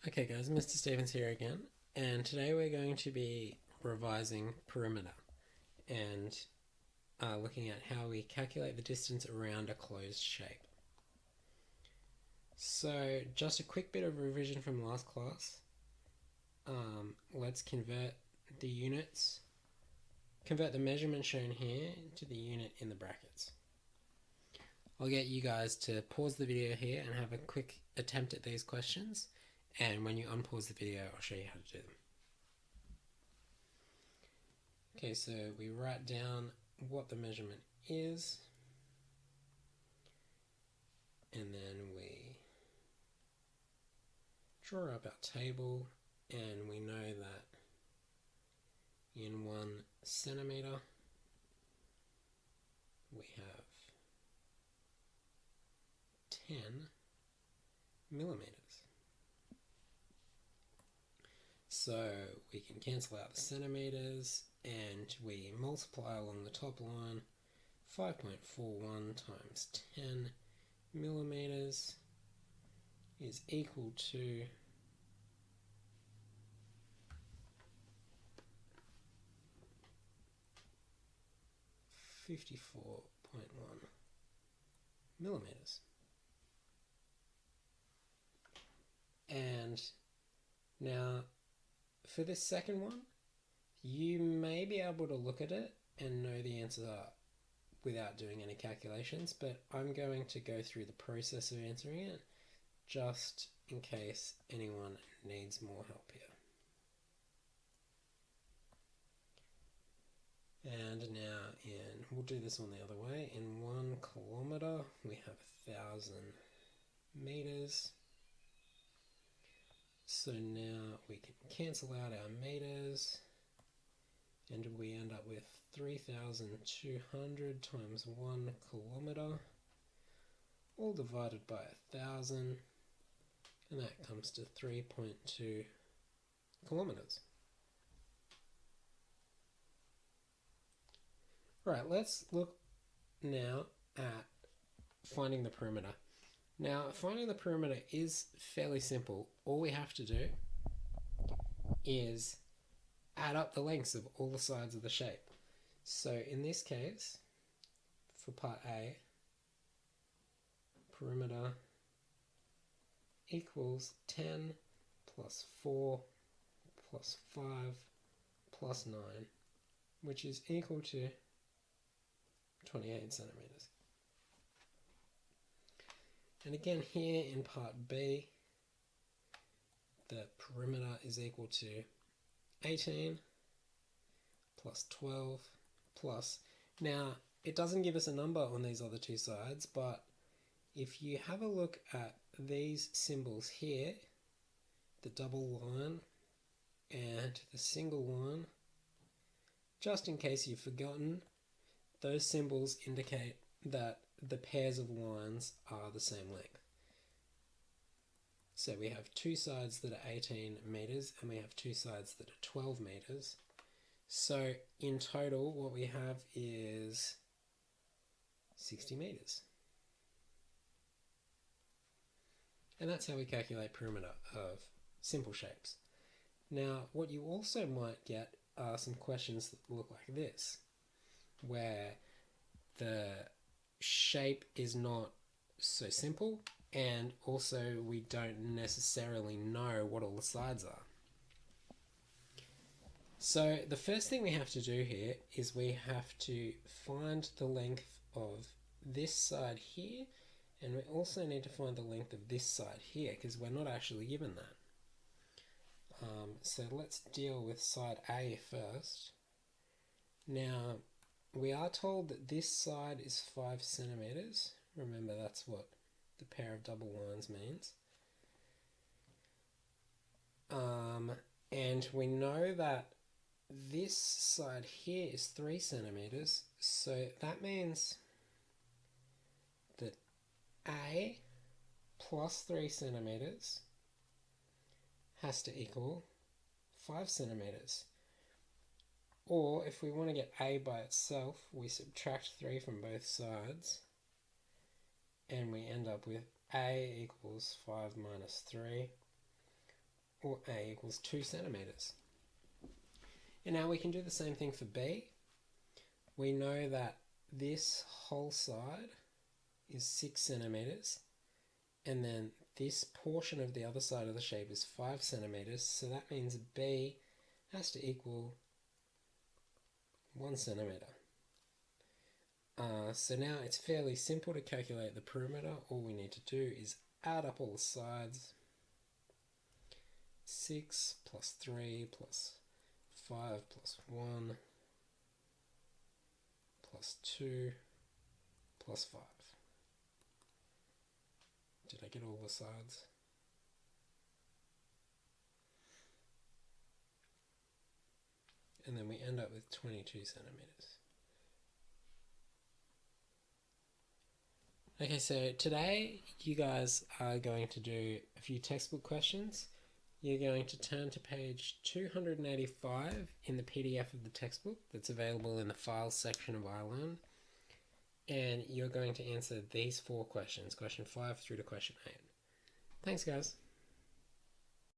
Okay guys, Mr. Stevens here again, and today we're going to be revising perimeter and looking at how we calculate the distance around a closed shape. So just a quick bit of revision from last class. Let's convert the units, convert the measurement shown here to the unit in the brackets. I'll get you guys to pause the video here and have a quick attempt at these questions, and when you unpause the video I'll show you how to do them. Okay, so we write down what the measurement is, and then we draw up our table, and we know that in 1 centimeter we have 10 millimeters. So we can cancel out the centimeters and we multiply along the top line. 5.41 times 10 millimeters is equal to 54.1 millimeters. And now for this second one, you may be able to look at it and know the answer without doing any calculations, but I'm going to go through the process of answering it just in case anyone needs more help here. And now we'll do this one the other way. In 1 kilometer we have 1,000 meters. So now we can cancel out our meters and we end up with 3,200 times 1 kilometer, all divided by 1,000, and that comes to 3.2 kilometers. Right, let's look now at finding the perimeter. Now, finding the perimeter is fairly simple. All we have to do is add up the lengths of all the sides of the shape. So in this case, for part A, perimeter equals 10 plus 4 plus 5 plus 9, which is equal to 28 centimeters. And again here in part B, the perimeter is equal to 18 plus 12 plus, now it doesn't give us a number on these other two sides, but if you have a look at these symbols here, the double line and the single line, just in case you've forgotten, those symbols indicate that the pairs of lines are the same length. So we have two sides that are 18 meters and we have two sides that are 12 meters. So in total what we have is 60 meters. And that's how we calculate perimeter of simple shapes. Now what you also might get are some questions that look like this, where the shape is not so simple and also we don't necessarily know what all the sides are. So the first thing we have to do here is we have to find the length of this side here, and we also need to find the length of this side here because we're not actually given that. So let's deal with side A first. Now we are told that this side is 5 centimeters. Remember, that's what the pair of double lines means. And we know that this side here is 3 centimeters, so that means that A plus 3 centimeters has to equal 5 centimeters. Or if we want to get A by itself, we subtract 3 from both sides and we end up with A equals 5 minus 3, or A equals 2 centimeters. And now we can do the same thing for B. We know that this whole side is 6 centimeters, and then this portion of the other side of the shape is 5 centimeters, so that means B has to equal 1 centimeter. So now it's fairly simple to calculate the perimeter. All we need to do is add up all the sides. 6 plus 3 plus 5 plus 1 plus 2 plus 5. Did I get all the sides? And then we end up with 22 centimeters. Okay, so today you guys are going to do a few textbook questions. You're going to turn to page 285 in the PDF of the textbook that's available in the files section of iLearn. And you're going to answer these 4 questions, question 5 through to question 8. Thanks, guys.